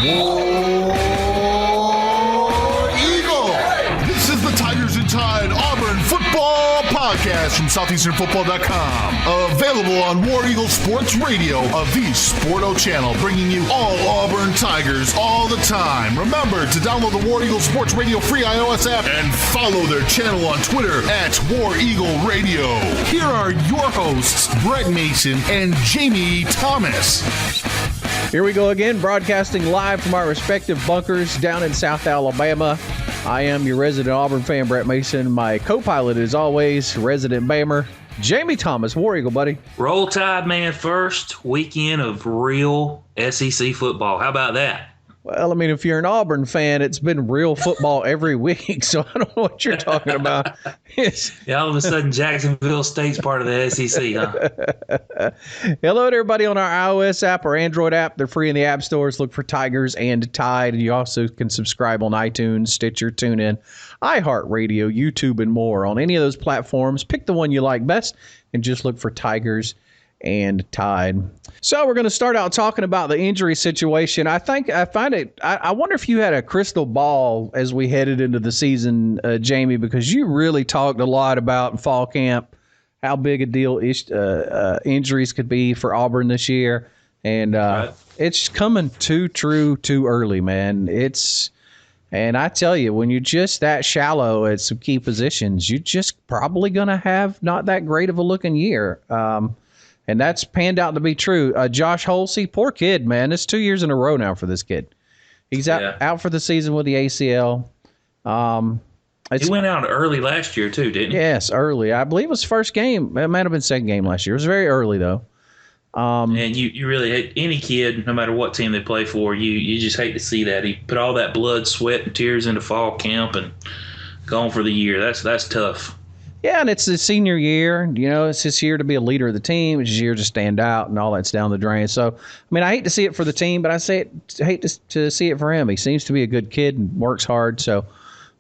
War Eagle! This is the Tigers and Tide Auburn Football Podcast from SoutheasternFootball.com. Available on War Eagle Sports Radio, a V-Sporto channel, bringing you all Auburn Tigers all the time. Remember to download the War Eagle Sports Radio free iOS app and follow their channel on Twitter at War Eagle Radio. Here are your hosts, Brett Mason and Jamie Thomas. Here we go again, broadcasting live from our respective bunkers down in South Alabama. I am your resident Auburn fan, Brett Mason. My co-pilot, as always, resident Bamer, Jamie Thomas. War Eagle, buddy. Roll Tide, man. First weekend of real SEC football. How about that? Well, I mean, if you're an Auburn fan, it's been real football every week, so I don't know what you're talking about. Yeah, all of a sudden, Jacksonville State's part of the SEC, huh? Hello to everybody on our iOS app or Android app. They're free in the app stores. Look for Tigers and Tide. And you also can subscribe on iTunes, Stitcher, TuneIn, iHeartRadio, YouTube, and more. On any of those platforms, pick the one you like best and just look for Tigers and Tide. So we're going to start out talking about the injury situation. I wonder if you had a crystal ball as we headed into the season, Jamie, because you really talked a lot about fall camp, how big a deal injuries could be for Auburn this year. And Right. It's coming too early, man. And I tell you, when you're just that shallow at some key positions, you're just probably going to have not that great of a looking year. And that's panned out to be true. Josh Holsey, poor kid, man. It's 2 years in a row now for this kid. He's out for the season with the ACL. He went out early last year, too, didn't he? Yes, early. I believe it was first game. It might have been second game last year. It was very early, though. And you really hate any kid, no matter what team they play for. You just hate to see that. He put all that blood, sweat, and tears into fall camp and gone for the year. That's tough. Yeah, and it's his senior year. You know, it's his year to be a leader of the team. It's his year to stand out, and all that's down the drain. So, I mean, I hate to see it for the team, but I hate to see it for him. He seems to be a good kid and works hard. So,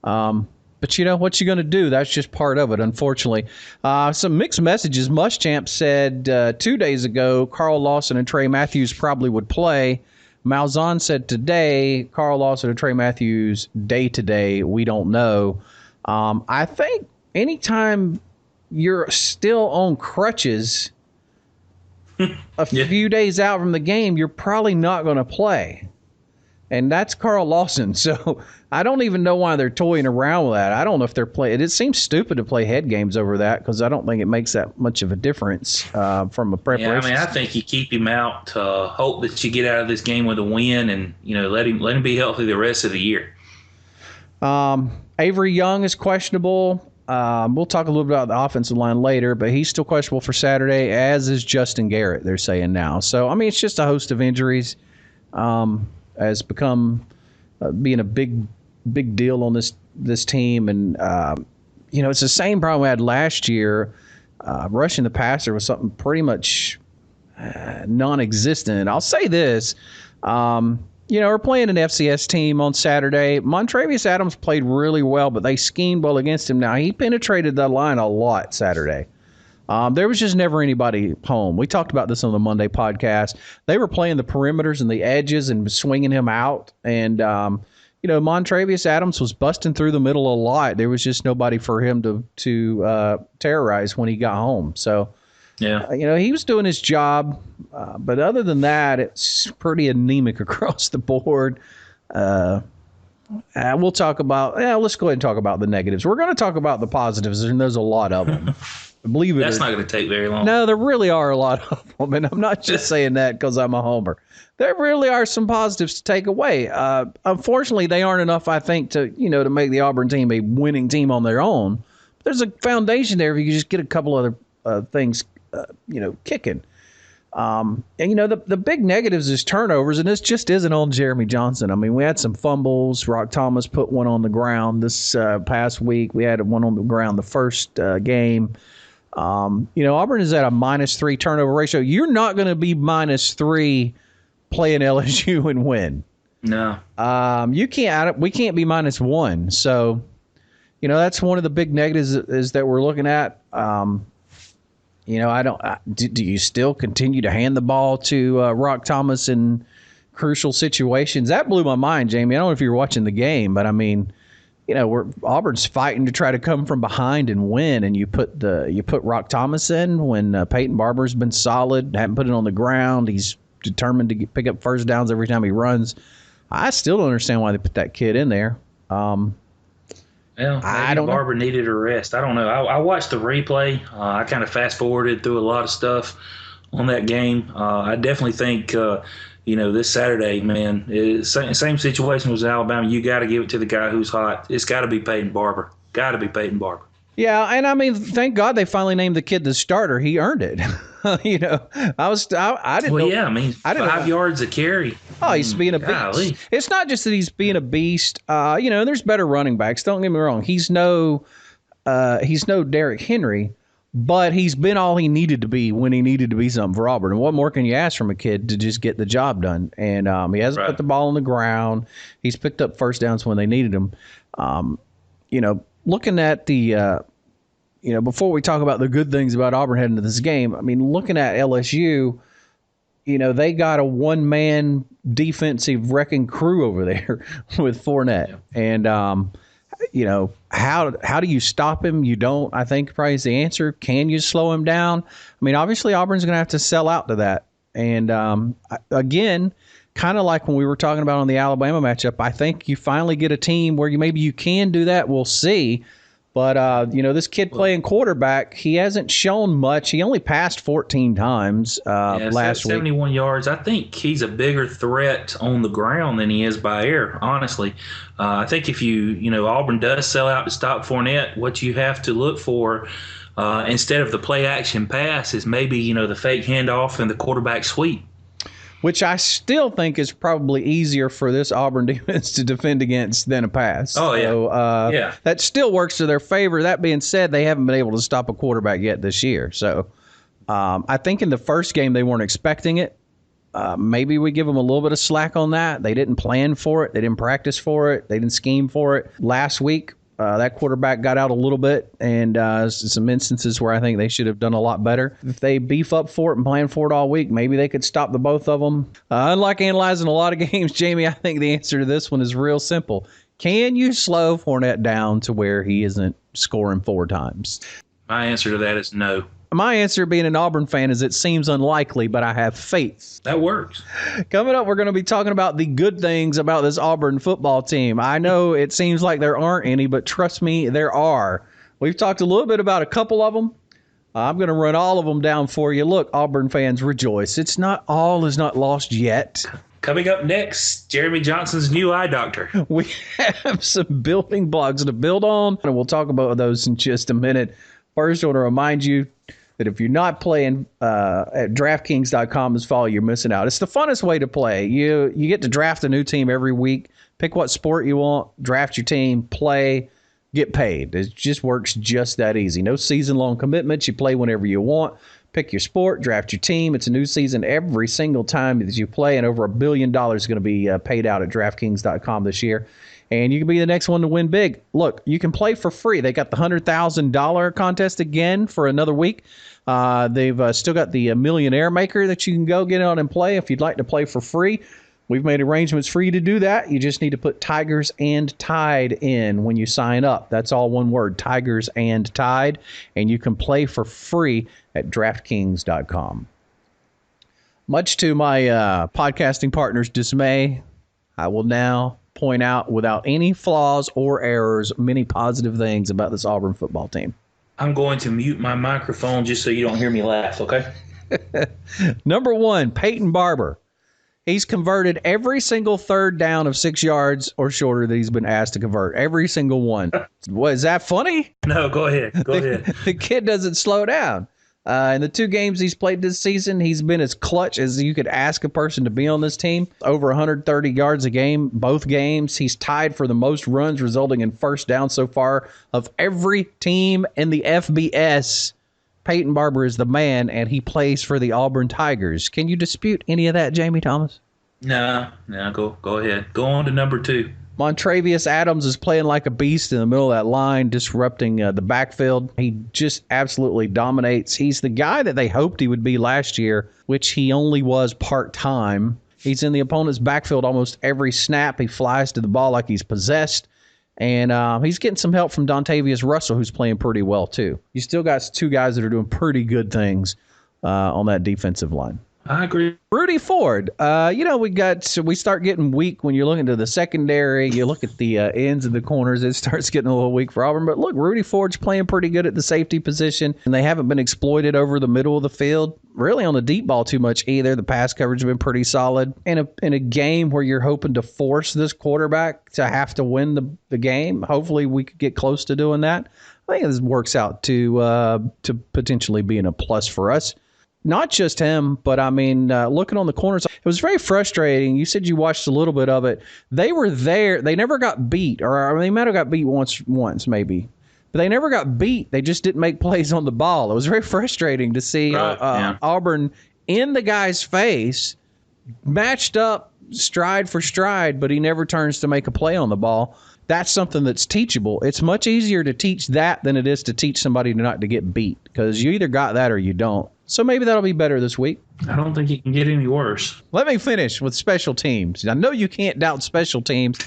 but you know, what you going to do? That's just part of it, unfortunately. Some mixed messages. Muschamp said 2 days ago Carl Lawson and Trey Matthews probably would play. Malzahn said today Carl Lawson and Trey Matthews day-to-day. We don't know. I think anytime you're still on crutches a few days out from the game, you're probably not going to play. And that's Carl Lawson. So I don't even know why they're toying around with that. I don't know if they're playing. It seems stupid to play head games over that because I don't think it makes that much of a difference from a preparation. Yeah, I mean, I think you keep him out. Hope that you get out of this game with a win, and let him be healthy the rest of the year. Avery Young is questionable. We'll talk a little bit about the offensive line later, but he's still questionable for Saturday, as is Justin Garrett, they're saying now. So, I mean, it's just a host of injuries. Has become being a big deal on this team. And, it's the same problem we had last year. Rushing the passer was something pretty much non-existent. I'll say this. We're playing an FCS team on Saturday. Montravius Adams played really well, but they schemed well against him. Now, he penetrated the line a lot Saturday. There was just never anybody home. We talked about this on the Monday podcast. They were playing the perimeters and the edges and swinging him out. And, Montravius Adams was busting through the middle a lot. There was just nobody for him to terrorize when he got home. So, yeah, he was doing his job. But other than that, it's pretty anemic across the board. We'll talk about let's go ahead and talk about the negatives. We're going to talk about the positives, and there's a lot of them. Believe it. That's not going to take very long. No, there really are a lot of them, and I'm not just saying that because I'm a homer. There really are some positives to take away. Unfortunately, they aren't enough, I think, to make the Auburn team a winning team on their own. But there's a foundation there if you just get a couple other things, kicking. The big negatives is turnovers, and this just isn't on Jeremy Johnson. I mean, we had some fumbles. Rock Thomas put one on the ground this past week. We had one on the ground the first game. Auburn is at a -3 turnover ratio. You're not going to be -3 playing LSU and win. No. We can't be -1. So, that's one of the big negatives is that we're looking at. Do you still continue to hand the ball to Rock Thomas and crucial situations. That blew my mind, Jamie. I don't know if you were watching the game, but I mean, Auburn's fighting to try to come from behind and win, and you put Rock Thomas in when Peyton Barber's been solid, haven't put it on the ground. He's determined to pick up first downs every time he runs. I still don't understand why they put that kid in there. Well, I don't Barber needed a rest. I don't know. I watched the replay. I kind of fast forwarded through a lot of stuff on that game. I definitely think, this Saturday, man, same situation was Alabama. You got to give it to the guy who's hot. It's got to be Peyton Barber. Got to be Peyton Barber. Yeah, and I mean, thank God they finally named the kid the starter. He earned it. I didn't know. Yeah, I mean, 5 yards a carry. Oh, he's being a beast. Golly. It's not just that he's being a beast. There's better running backs. Don't get me wrong. He's no Derrick Henry, but he's been all he needed to be when he needed to be something for Auburn. And what more can you ask from a kid to just get the job done? And he hasn't put the ball on the ground. He's picked up first downs when they needed him. Looking at the before we talk about the good things about Auburn heading into this game, I mean, looking at LSU, they got a one-man defensive wrecking crew over there with Fournette. Yeah. And, how do you stop him? You don't, I think, probably is the answer. Can you slow him down? I mean, obviously, Auburn's going to have to sell out to that. And, again, kind of like when we were talking about on the Alabama matchup, I think you finally get a team where maybe you can do that. We'll see. But, this kid playing quarterback, he hasn't shown much. He only passed 14 times last week. 71 yards. I think he's a bigger threat on the ground than he is by air, honestly. I think if Auburn does sell out to stop Fournette, what you have to look for instead of the play-action pass is maybe, the fake handoff and the quarterback sweep. Which I still think is probably easier for this Auburn defense to defend against than a pass. Oh, yeah. So, that still works to their favor. That being said, they haven't been able to stop a quarterback yet this year. So I think in the first game they weren't expecting it. Maybe we give them a little bit of slack on that. They didn't plan for it. They didn't practice for it. They didn't scheme for it. Last week, that quarterback got out a little bit, and some instances where I think they should have done a lot better. If they beef up for it and plan for it all week, maybe they could stop the both of them. Unlike analyzing a lot of games, Jamie, I think the answer to this one is real simple. Can you slow Fournette down to where he isn't scoring 4 times? My answer to that is no. My answer, being an Auburn fan, is it seems unlikely, but I have faith. That works. Coming up, we're going to be talking about the good things about this Auburn football team. I know it seems like there aren't any, but trust me, there are. We've talked a little bit about a couple of them. I'm going to run all of them down for you. Look, Auburn fans, rejoice. It's not all is not lost yet. Coming up next, Jeremy Johnson's new eye doctor. We have some building blocks to build on, and we'll talk about those in just a minute. First, I want to remind you that if you're not playing at DraftKings.com this fall, you're missing out. It's the funnest way to play. You get to draft a new team every week, pick what sport you want, draft your team, play, get paid. It just works just that easy. No season-long commitments. You play whenever you want. Pick your sport, draft your team. It's a new season every single time that you play, and over $1 billion is going to be paid out at DraftKings.com this year. And you can be the next one to win big. Look, you can play for free. They got the $100,000 contest again for another week. They've still got the Millionaire Maker that you can go get on and play if you'd like to play for free. We've made arrangements for you to do that. You just need to put Tigers and Tide in when you sign up. That's all one word, Tigers and Tide. And you can play for free at DraftKings.com. Much to my podcasting partner's dismay, I will now point out without any flaws or errors many positive things about this Auburn football team. I'm going to mute my microphone just so you don't hear me laugh, okay? Number 1, Peyton Barber. He's converted every single third down of 6 yards or shorter that he's been asked to convert. Every single one. What, is that funny? No, go ahead. Go ahead. The kid doesn't slow down. In the 2 games he's played this season, he's been as clutch as you could ask a person to be on this team. Over 130 yards a game, both games. He's tied for the most runs resulting in first down so far of every team in the FBS. Peyton Barber is the man, and he plays for the Auburn Tigers. Can you dispute any of that, Jamie Thomas? No, go ahead. Go on to number 2. Montravius Adams is playing like a beast in the middle of that line, disrupting the backfield. He just absolutely dominates. He's the guy that they hoped he would be last year, which he only was part-time. He's in the opponent's backfield almost every snap. He flies to the ball like he's possessed. And he's getting some help from Dontavius Russell, who's playing pretty well, too. You still got two guys that are doing pretty good things on that defensive line. I agree. Rudy Ford, we start getting weak when you're looking to the secondary. You look at the ends and the corners, it starts getting a little weak for Auburn. But look, Rudy Ford's playing pretty good at the safety position, and they haven't been exploited over the middle of the field, really on the deep ball too much either. The pass coverage has been pretty solid. In a game where you're hoping to force this quarterback to have to win the game, hopefully we could get close to doing that. I think this works out to potentially being a plus for us. Not just him, but I mean, looking on the corners, it was very frustrating. You said you watched a little bit of it. They were there. They never got beat, or they might have got beat once maybe. But they never got beat. They just didn't make plays on the ball. It was very frustrating to see Auburn in the guy's face, matched up stride for stride, but he never turns to make a play on the ball. That's something that's teachable. It's much easier to teach that than it is to teach somebody not to get beat, because you either got that or you don't. So maybe that'll be better this week. I don't think it can get any worse. Let me finish with special teams. I know you can't doubt special teams.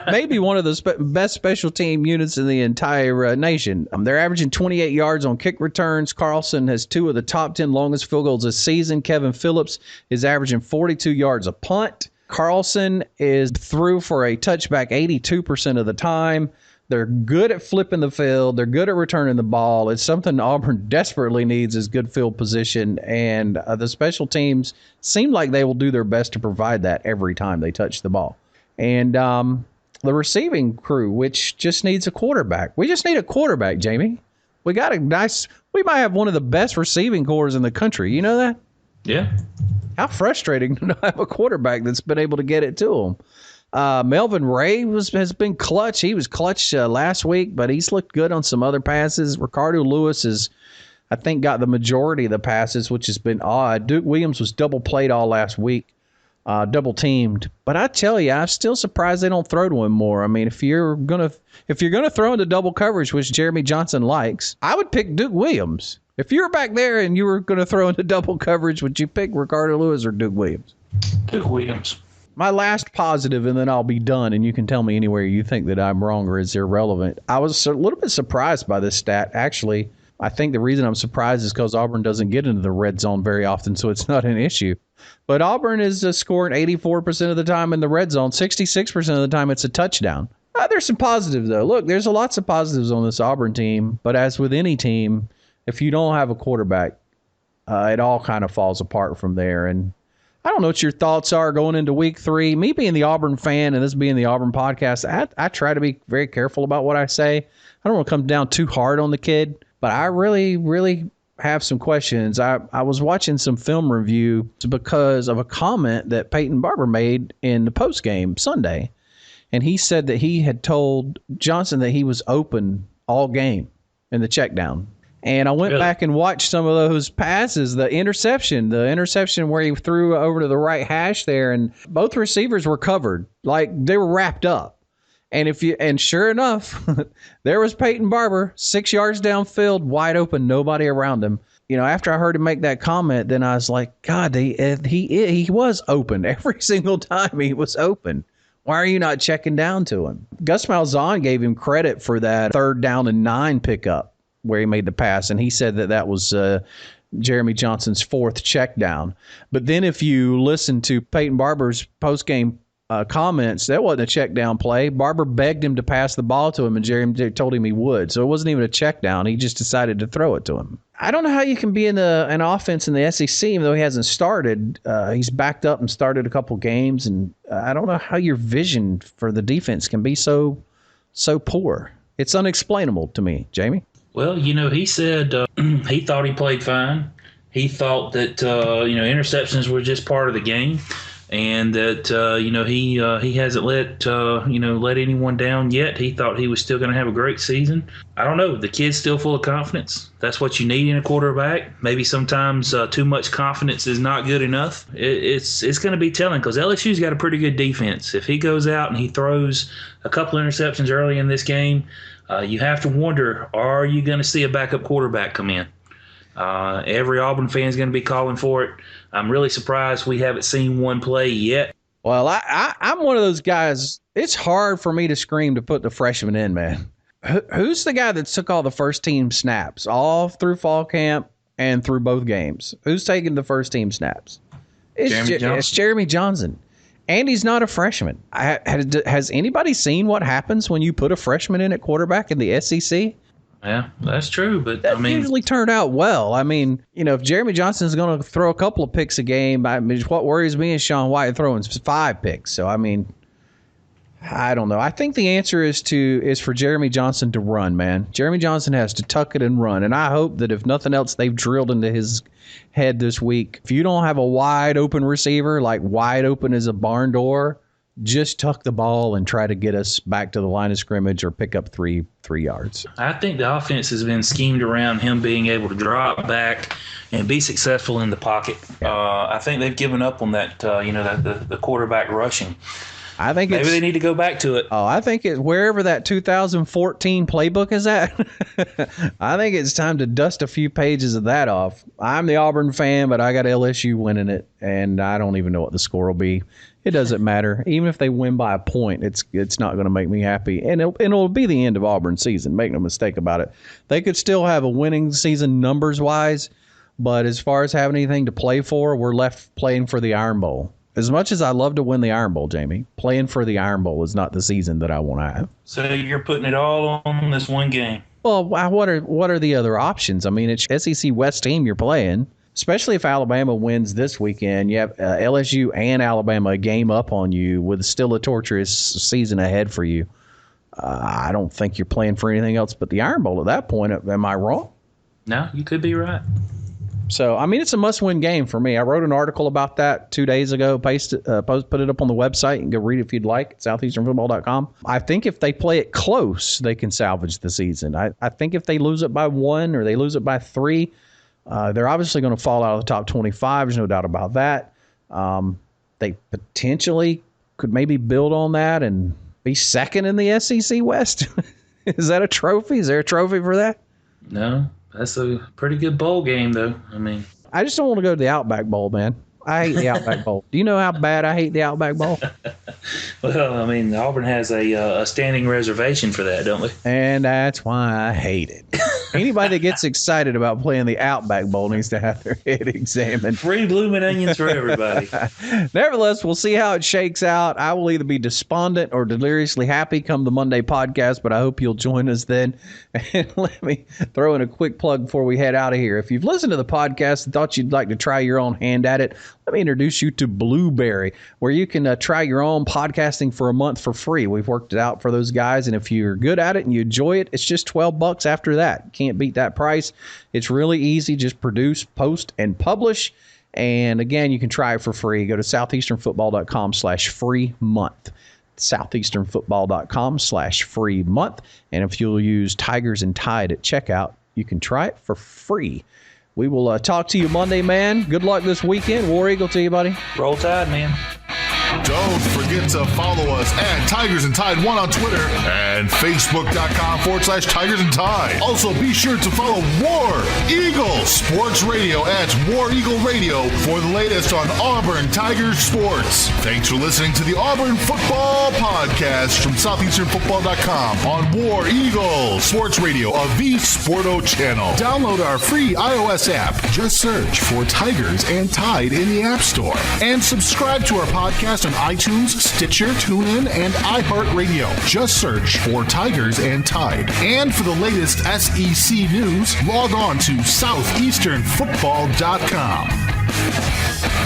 Maybe one of the best special team units in the entire nation. They're averaging 28 yards on kick returns. Carlson has 2 of the top 10 longest field goals this season. Kevin Phillips is averaging 42 yards a punt. Carlson is through for a touchback 82% of the time. They're good at flipping the field. They're good at returning the ball. It's something Auburn desperately needs is good field position, and the special teams seem like they will do their best to provide that every time they touch the ball. And the receiving crew, which just needs a quarterback. We just need a quarterback, Jamie. We might have one of the best receiving corps in the country. You know that? Yeah. How frustrating to not have a quarterback that's been able to get it to him. Melvin Ray has been clutch. He was clutch last week, but he's looked good on some other passes. Ricardo Lewis has, I think, got the majority of the passes, which has been odd. Duke Williams was double played all last week, double teamed. But I tell you, I'm still surprised they don't throw to him more. I mean, if you're gonna throw into double coverage, which Jeremy Johnson likes, I would pick Duke Williams. If you were back there and you were going to throw into double coverage, would you pick Ricardo Lewis or Duke Williams? Duke Williams. My last positive, and then I'll be done, and you can tell me anywhere you think that I'm wrong or is irrelevant. I was a little bit surprised by this stat. Actually, I think the reason I'm surprised is because Auburn doesn't get into the red zone very often, so it's not an issue. But Auburn is scoring 84% of the time in the red zone. 66% of the time it's a touchdown. There's some positives, though. Look, there's lots of positives on this Auburn team, but as with any team, if you don't have a quarterback, it all kind of falls apart from there. And I don't know what your thoughts are going into week 3. Me being the Auburn fan and this being the Auburn podcast, I try to be very careful about what I say. I don't want to come down too hard on the kid, but I really, really have some questions. I was watching some film review because of a comment that Peyton Barber made in the postgame Sunday. And he said that he had told Johnson that he was open all game in the check down. And I went back and watched some of those passes, the interception where he threw over to the right hash there, and both receivers were covered, like they were wrapped up. And sure enough, there was Peyton Barber, 6 yards downfield, wide open, nobody around him. You know, after I heard him make that comment, then I was like, God, he was open every single time. He was open. Why are you not checking down to him? Gus Malzahn gave him credit for that 3rd down and 9 pickup where he made the pass, and he said that was Jeremy Johnson's 4th check down. But then if you listen to Peyton Barber's postgame comments, that wasn't a check down play. Barber begged him to pass the ball to him, and Jeremy told him he would. So it wasn't even a check down. He just decided to throw it to him. I don't know how you can be in an offense in the SEC, even though he hasn't started. He's backed up and started a couple games, and I don't know how your vision for the defense can be so poor. It's unexplainable to me, Jamie. Well, he said he thought he played fine. He thought that, interceptions were just part of the game, and that, he hasn't let anyone down yet. He thought he was still going to have a great season. I don't know. The kid's still full of confidence. That's what you need in a quarterback. Maybe sometimes too much confidence is not good enough. It's going to be telling because LSU's got a pretty good defense. If he goes out and he throws a couple interceptions early in this game, you have to wonder, are you going to see a backup quarterback come in? Every Auburn fan is going to be calling for it. I'm really surprised we haven't seen one play yet. Well, I'm one of those guys. It's hard for me to scream to put the freshman in, man. Who's the guy that took all the first team snaps all through fall camp and through both games? Who's taking the first team snaps? It's Jeremy Johnson. And he's not a freshman. Has anybody seen what happens when you put a freshman in at quarterback in the SEC? Yeah, that's true. But that usually turned out well. I mean, if Jeremy Johnson is going to throw a couple of picks a game, what worries me is Sean White throwing 5 picks. So, I mean, I don't know. I think the answer is for Jeremy Johnson to run, man. Jeremy Johnson has to tuck it and run. And I hope that if nothing else, they've drilled into his head this week. If you don't have a wide open receiver, like wide open as a barn door, just tuck the ball and try to get us back to the line of scrimmage or pick up three yards. I think the offense has been schemed around him being able to drop back and be successful in the pocket. Yeah. I think they've given up on that, the quarterback rushing. I think maybe they need to go back to it. Oh, I think wherever that 2014 playbook is at, I think it's time to dust a few pages of that off. I'm the Auburn fan, but I got LSU winning it, and I don't even know what the score will be. It doesn't matter. Even if they win by a point, it's not going to make me happy. And it'll be the end of Auburn's season. Make no mistake about it. They could still have a winning season numbers-wise, but as far as having anything to play for, we're left playing for the Iron Bowl. As much as I love to win the Iron Bowl, Jamie, playing for the Iron Bowl is not the season that I want to have. So you're putting it all on this one game? Well, what are the other options? I mean, it's SEC West team you're playing, especially if Alabama wins this weekend. You have LSU and Alabama a game up on you with still a torturous season ahead for you. I don't think you're playing for anything else but the Iron Bowl at that point. Am I wrong? No, you could be right. So, I mean, it's a must-win game for me. I wrote an article about that 2 days ago, put it up on the website, and go read it if you'd like at southeasternfootball.com. I think if they play it close, they can salvage the season. I think if they lose it by 1 or they lose it by 3, they're obviously going to fall out of the top 25. There's no doubt about that. They potentially could maybe build on that and be second in the SEC West. Is that a trophy? Is there a trophy for that? No. That's a pretty good bowl game, though. I mean, I just don't want to go to the Outback Bowl, man. I hate the Outback Bowl. Do you know how bad I hate the Outback Bowl? Well, I mean, Auburn has a standing reservation for that, don't we? And that's why I hate it. Anybody that gets excited about playing the Outback Bowl needs to have their head examined. Free blooming onions for everybody. Nevertheless, we'll see how it shakes out. I will either be despondent or deliriously happy come the Monday podcast, but I hope you'll join us then. And let me throw in a quick plug before we head out of here. If you've listened to the podcast and thought you'd like to try your own hand at it, let me introduce you to Blueberry, where you can try your own podcasting for a month for free. We've worked it out for those guys, and if you're good at it and you enjoy it, it's just $12 after that. Can't beat that price. It's really easy. Just produce, post, and publish. And again, you can try it for free. Go to southeasternfootball.com/free month. southeasternfootball.com/free month. And if you'll use Tigers and Tide at checkout, you can try it for free. We will talk to you Monday, man. Good luck this weekend. War Eagle to you, buddy. Roll Tide, man. Don't forget to follow us at Tigers and Tide 1 on Twitter and Facebook.com/Tigers and Tide. Also, be sure to follow War Eagle Sports Radio at War Eagle Radio for the latest on Auburn Tigers sports. Thanks for listening to the Auburn Football Podcast from SoutheasternFootball.com on War Eagle Sports Radio of the Sporto channel. Download our free iOS app. Just search for Tigers and Tide in the App Store. And subscribe to our podcast on iTunes, Stitcher, TuneIn, and iHeartRadio. Just search for Tigers and Tide. And for the latest SEC news, log on to SoutheasternFootball.com.